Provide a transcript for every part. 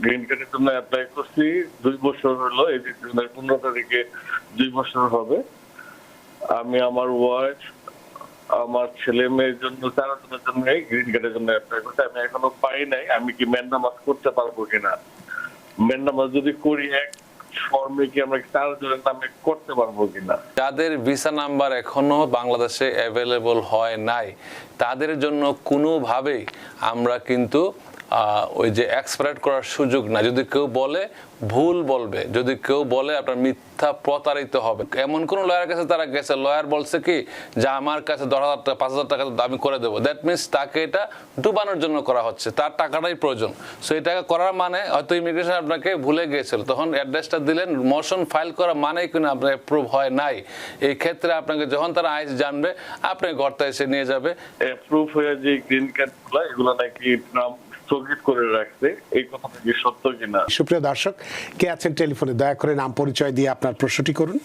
Green কার্ডের জন্য apply করছি 2 বছর হলো, এই ডিসেম্বর 15 তারিখে 2 বছর হবে। আমি আমার ওয়াইফ, আমার ছেলে মেয়ের জন্য, চারজনের জন্য গ্রিন কার্ডের জন্য অ্যাপ্লাই করছি। আমি এখনো পাই নাই। আমি কি ম্যান্ডামাস করতে পারবো কিনা? ম্যান্ডামাস যদি করি এক ফর্মে কি আমরা চারজনের নামে করতে পারবো কিনা? যাদের ভিসা নাম্বার এখনো বাংলাদেশে অ্যাভেলেবল হয় নাই, তাদের জন্য কোনোভাবেই আমরা কিন্তু ওই যে এক্সপায়ার করার সুযোগ না। যদি কেউ বলে ভুল বলবে, যদি কেউ বলে আপনার মিথ্যা প্রতারিত হবে। এমন কোন লয়ারের কাছে তারা গেছে, লয়ার বলছে কি যে আমার কাছে 10,000 টাকা 5,000 টাকা আমি করে দেবো, দ্যাট মিনস তাকে এটা ডুবানোর জন্য করা হচ্ছে, তার টাকাটাই প্রয়োজন। সো এই টাকা করার মানে হয়তো ইমিগ্রেশন আপনাকে ভুলে গিয়েছিল, তখন অ্যাড্রেসটা দিলেন, মোশন ফাইল করা মানেই কিন্তু আপনার অ্যাপ্রুভ হয় নাই। এই ক্ষেত্রে আপনাকে যখন তারা আইস জানবে, আপনি ঘরটা এসে নিয়ে যাবে। অ্যাপ্রুভ হয়ে যে গ্রিন কার্ডগুলো, এগুলো নাকি নাম স্থগিত করে রাখছে, এই কথাটা কি সত্য কিনা? সুপ্রিয় দর্শক, কে আছেন টেলিফোনে, দয়া করে নাম পরিচয় দিয়ে আপনার প্রশ্নটি করুন।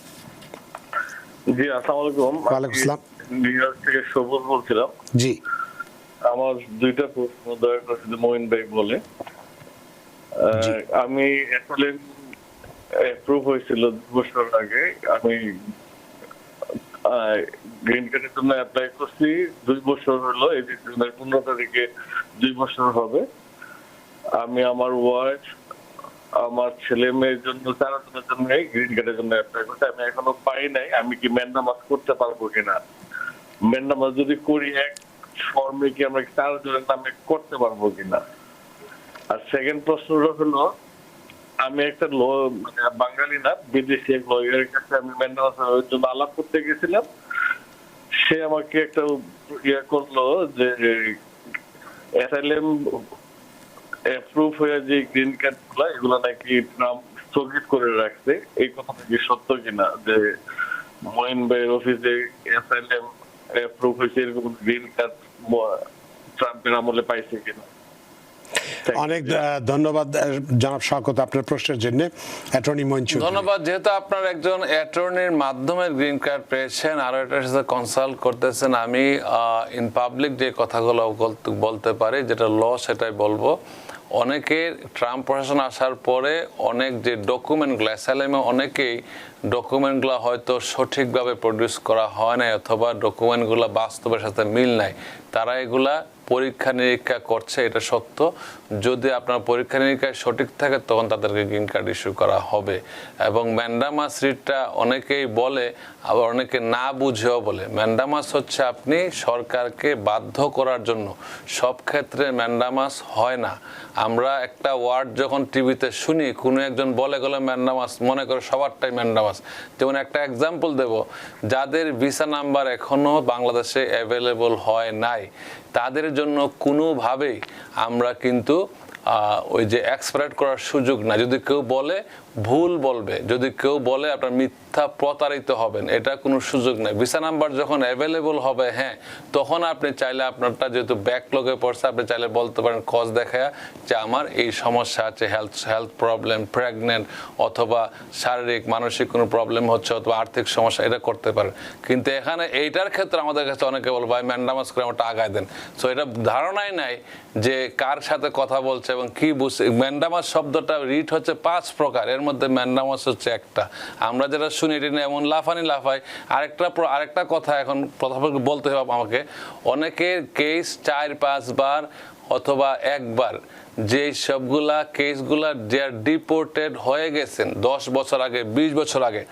জি, আসসালামু আলাইকুম। ওয়ালাইকুম আসসালাম। নিউ ইয়র্ক থেকে সবুজ বলছিলাম। জি, আমার দুইটা প্রশ্ন দয়া করে যদি মঈন ভাই বলে। আমি আসলে অ্যাপ্রুভ হয়েছিল 2 বছর আগে। আমি গ্রিন কার্ডের জন্য অ্যাপ্লাই করছি 2 বছর হলো, এই ডিসেম্বর 15 তারিখে 2 বছর হবে। আমি আমার ওয়াইফ, আমার ছেলে মেয়ের জন্য, চারজনের জন্য গ্রিন কার্ডের জন্য অ্যাপ্লাই করছি। আমি এখনো পাই নাই। আমি কি ম্যান্ডামাস করতে পারবো কিনা? ম্যান্ডামাস যদি করি এক ফর্মে কি আমরা চারজনের নামে করতে পারবো কিনা? আর সেকেন্ড প্রশ্নটা হলো, আমি একটা মানে বাঙালি না, বিদেশি এক লয়ারের কাছে আমি ম্যান্ডামাসের জন্য আলাপ করতে গেছিলাম। সে আমাকে একটা করলো যে অ্যাসাইলাম অ্যাপ্রুভ হয়ে যে গ্রিন কার্ড গুলা, এগুলো নাকি নাম স্থগিত করে রাখছে, এই কথাটা কি সত্য কিনা? যে মঈন ভাইয়ের অফিসে অ্যাসাইলাম অ্যাপ্রুভ হয়েছে, এরকম গ্রিন কার্ড ট্রাম্পের আমলে পাইছে কিনা? অনেক ধন্যবাদ জনাব শওকত আপনার প্রশ্নের জন্য। অ্যাটর্নি মঈন চৌধুরী। ধন্যবাদ। যেহেতু আপনার একজন অ্যাটর্নির মাধ্যমে গ্রিন কার্ড পেয়েছেন, আরো এটার সাথে কনসাল্ট করতেছেন, আমি ইন পাবলিক যে কথাগুলো বলতে পারি, যেটা ল সেটাই বলবো। অনেকের ট্রাম্প প্রশাসন আসার পরে অনেক যে ডকুমেন্টগুলো, অ্যাসাইলামে অনেকেই ডকুমেন্টগুলো হয়তো সঠিকভাবে প্রডিউস করা হয় নাই, অথবা ডকুমেন্টগুলো বাস্তবের সাথে মিল নাই। তারা এগুলা পরীক্ষা নিরীক্ষা করছে, এটা সত্য। যদি আপনার পরীক্ষা নিরীক্ষা সঠিক থাকে, তখন তাদেরকে গ্রিন কার্ড ইস্যু করা হবে। এবং ম্যান্ডামাস রিটটা অনেকেই বলে, আবার অনেকে না বুঝেও বলে। ম্যান্ডামাস হচ্ছে আপনি সরকারকে বাধ্য করার জন্য। সব ক্ষেত্রে ম্যান্ডামাস হয় না। আমরা একটা ওয়ার্ড যখন টিভিতে শুনি, কোনো একজন বলে গেলে ম্যান্ডামাস, মনে করে সবারটাই ম্যান্ডামাস। যেমন একটা এক্সাম্পল দেব, যাদের ভিসা নাম্বার এখনো বাংলাদেশে অ্যাভেলেবল হয় নাই, তাদের জন্য কোনোভাবেই আমরা কিন্তু ওই যে এক্সপায়ার করার সুযোগ না। যদি কেউ বলে ভুল বলবে, যদি কেউ বলে আপনার মিথ্যা প্রতারিত হবেন, এটা কোনো সুযোগ নেই। ভিসা নাম্বার যখন অ্যাভেলেবল হবে, হ্যাঁ, তখন আপনি চাইলে আপনারটা যেহেতু ব্যাকলগে পড়ছে, আপনি চাইলে বলতে পারেন কজ দেখায় যে আমার এই সমস্যা আছে, হেলথ প্রবলেম, প্রেগনেন্ট, অথবা শারীরিক মানসিক কোনো প্রবলেম হচ্ছে, অথবা আর্থিক সমস্যা, এটা করতে পারেন। কিন্তু এখানে এইটার ক্ষেত্রে আমাদের কাছে অনেকে বলবো ভাই ম্যান্ডামাস করে আমারটা আগায় দেন। সো এটা ধারণাই নাই যে কার সাথে কথা বলছে এবং কি বুঝছে। ম্যান্ডামাস শব্দটা রিট হচ্ছে 5 প্রকার, এর মধ্যে ম্যান্ডামাস হচ্ছে একটা। আমরা যেটা শুনি এটা এমন লাফাই। আরেকটা কথা এখন বলতে হবে আমাকে, অনেকের কেস 4-5 বার অথবা একবার, যে সবগুলা কেসগুলা যে ডিপোর্টেড হয়ে গেছেন 10 বছর আগে, 20 বছর আগে,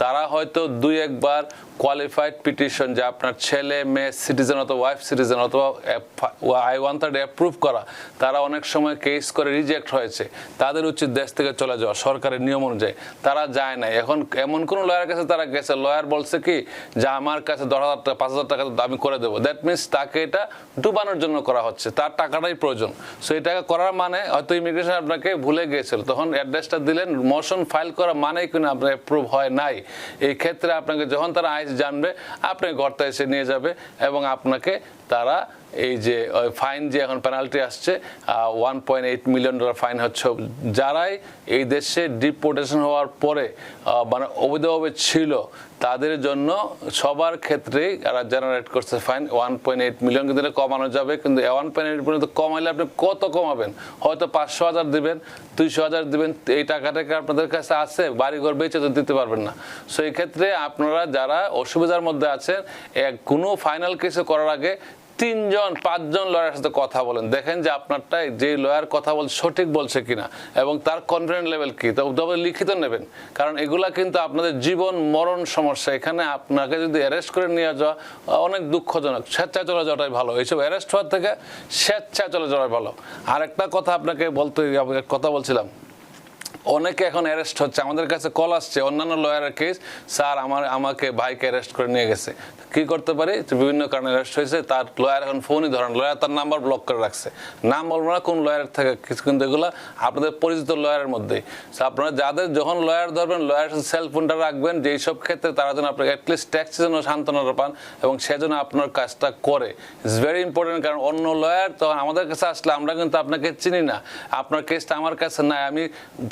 তারা হয়তো 2-1 বার কোয়ালিফাইড পিটিশন, যে আপনার ছেলে মেয়ে সিটিজেন অথবা ওয়াইফ সিটিজেন অথবা I-130 অ্যাপ্রুভ করা, তারা অনেক সময় কেস করে রিজেক্ট হয়েছে। তাদের উচিত দেশ থেকে চলে যাওয়া সরকারের নিয়ম অনুযায়ী, তারা যায় না। এখন এমন কোন লয়ারের কাছে তারা গেছে, লয়ার বলছে কি যে আমার কাছে 10,000 টাকা 5,000 টাকা আমি করে দেবো, দ্যাট মিনস তাকে এটা ডুবানোর জন্য করা হচ্ছে, তার টাকাটাই প্রয়োজন। সো এই টাকা করার মানে হয়তো ইমিগ্রেশন আপনাকে ভুলে গিয়েছিল, তখন অ্যাড্রেসটা দিলেন, মোশন ফাইল করা মানেই কিন্তু আপনার অ্যাপ্রুভ হয় নাই। এই ক্ষেত্রে আপনাকে যখন তারা জানবে, আপনি ঘরটা এসে নিয়ে যাবে এবং আপনাকে তারা এই যে ফাইন যে এখন পেনাল্টি আসছে $1.8 মিলিয়ন ফাইন হচ্ছে যারাই এই দেশে ডিপোর্টেশন হওয়ার পরে মানে অবৈধভাবে ছিল তাদের জন্য সবার ক্ষেত্রেই এরা জেনারেট করছে ফাইন 1.8 মিলিয়ন, কিন্তু এটা কমানো যাবে। কিন্তু 1.8 পর্যন্ত কমাইলে আপনি কত কমাবেন? হয়তো 500,000 দিবেন, 200,000 দিবেন, এই টাকাটাকে আপনাদের কাছে আছে, বাড়িঘর বেচে তো দিতে পারবেন না। সো এই ক্ষেত্রে আপনারা যারা অসুবিধার মধ্যে আছেন, কোনো ফাইনাল কেসে করার আগে 3-5জন লয়ারের সাথে কথা বলেন, দেখেন যে আপনারটাই যে লয়ার কথা বলছে সঠিক বলছে কিনা এবং তার কনফিডেন্স লেভেল কি, তবে লিখিত নেবেন। কারণ এগুলা কিন্তু আপনাদের জীবন মরণ সমস্যা। এখানে আপনাকে যদি অ্যারেস্ট করে নিয়ে যাওয়া অনেক দুঃখজনক। স্বেচ্ছায় চলে যাওয়াটাই ভালো, এইসব অ্যারেস্ট হওয়ার থেকে স্বেচ্ছায় চলে যাওয়াই ভালো। আর একটা কথা আপনাকে কথা বলছিলাম, অনেকে এখন অ্যারেস্ট হচ্ছে, আমাদের কাছে কল আসছে অন্যান্য লয়ারের কেস, স্যার আমাকে ভাইকে অ্যারেস্ট করে নিয়ে গেছে, কি করতে পারি? বিভিন্ন কারণে অ্যারেস্ট হয়েছে, তার লয়ার এখন ফোনই ধরেন, লয়ার তার নাম্বার ব্লক করে রাখছে, নাম বলবো না কোন লয়ারের থেকে কিছু, কিন্তু এগুলো আপনাদের পরিচিত লয়ারের মধ্যেই। আপনারা যাদের যখন লয়ার ধরবেন লয়ারের সাথে সেল ফোনটা রাখবেন, যেই সব ক্ষেত্রে তারা যেন আপনাকে অ্যাটলিস্ট ট্যাক্সের জন্য সান্ত্বনা পান এবং সেজন্য আপনার কাজটা করে। ইটস ভেরি ইম্পর্টেন্ট, কারণ অন্য লয়ার তখন আমাদের কাছে আসলে আমরা কিন্তু আপনাকে চিনি না, আপনার কেসটা আমার কাছে নাই, আমি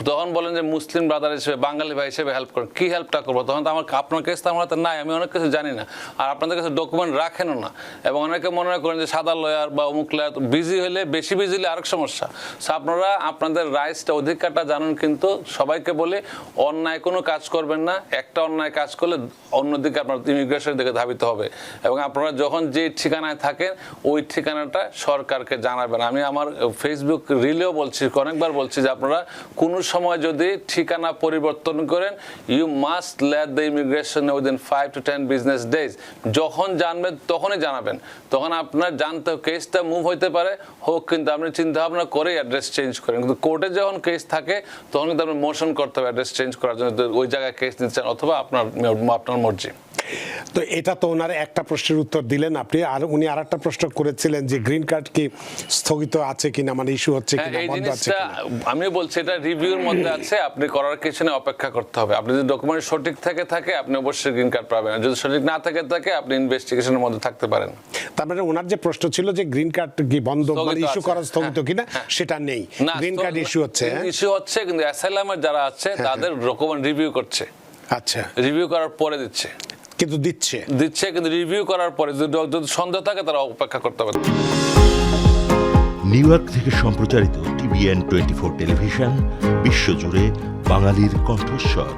তখন বলেন যে মুসলিম ব্রাদার হিসেবে বাঙালি ভাই হিসেবে হেল্প করেন, কি হেল্পটা করবো? তখন তো আপনার কেসটা আমার হাতে নাই, আমি অনেক কিছু জানি না, আর আপনাদের কাছে ডকুমেন্ট রাখেনও না। এবং অনেকে মনে করেন যে সাদা লয়ার বা অমুক লয়ার, বিজি হলে বেশি বিজি হলে আরেক সমস্যা। সো আপনারা আপনাদের রাইটসটা অধিকারটা জানুন, কিন্তু সবাইকে বলি অন্যায় কোনো কাজ করবেন না। একটা অন্যায় কাজ করলে অন্যদিকে আপনার ইমিগ্রেশনের দিকে ধাবিত হবে। এবং আপনারা যখন যে ঠিকানায় থাকেন ওই ঠিকানাটা সরকারকে জানাবেন। আমি আমার ফেসবুক রিলেও বলছি, অনেকবার বলছি যে আপনারা কোনো সময় যদি ঠিকানা পরিবর্তন করেন, you must let the immigration within 5 to 10 business days. যখন জানবেন তখনই জানাবেন, তখন আপনার জানতে কেসটা মুভ হইতে পারে হোক, কিন্তু আপনি চিন্তা ভাবনা করে অ্যাড্রেস চেঞ্জ করেন। কিন্তু কোর্টে যখন কেস থাকে তখন কিন্তু আপনি মোশন করতে হবে অ্যাড্রেস চেঞ্জ করার জন্য, ওই জায়গায় কেস নিচ্ছেন, অথবা আপনার মর্জি। তো এটা তো ওনার একটা প্রশ্নের উত্তর দিলেন আপনি, আর উনি আরেকটা প্রশ্ন করেছিলেন যে গ্রিন কার্ড কি স্থগিত আছে কিনা, মানে ইস্যু হচ্ছে কিনা, বন্ধ আছে কিনা। আমি বলছি এটা রিভিউর মধ্যে আছে, আপনি করার কিছু না, অপেক্ষা করতে হবে। আপনি যদি ডকুমেন্ট সঠিক থাকে আপনি অবশ্যই গ্রিন কার্ড পাবেন, যদি সঠিক না থাকে আপনি ইনভেস্টিগেশনের মধ্যে থাকতে পারেন। তার মানে ওনার যে প্রশ্ন ছিল যে গ্রিন কার্ড কি বন্ধ, মানে ইস্যু করা স্থগিত কিনা, সেটা নেই, গ্রিন কার্ড ইস্যু হচ্ছে। ইস্যু হচ্ছে, কিন্তু অ্যাসাইলামের যারা আছে তাদের ডকুমেন্ট রিভিউ করছে। আচ্ছা, রিভিউ করার পরে দিচ্ছে, কিন্তু দিচ্ছে, কিন্তু রিভিউ করার পরে যদি সন্দেহ থাকে তারা অপেক্ষা করতে হবে। নিউ ইয়র্ক থেকে সম্প্রচারিত TVN 24 টেলিভিশন বিশ্বজুড়ে বাঙালির কণ্ঠস্বর।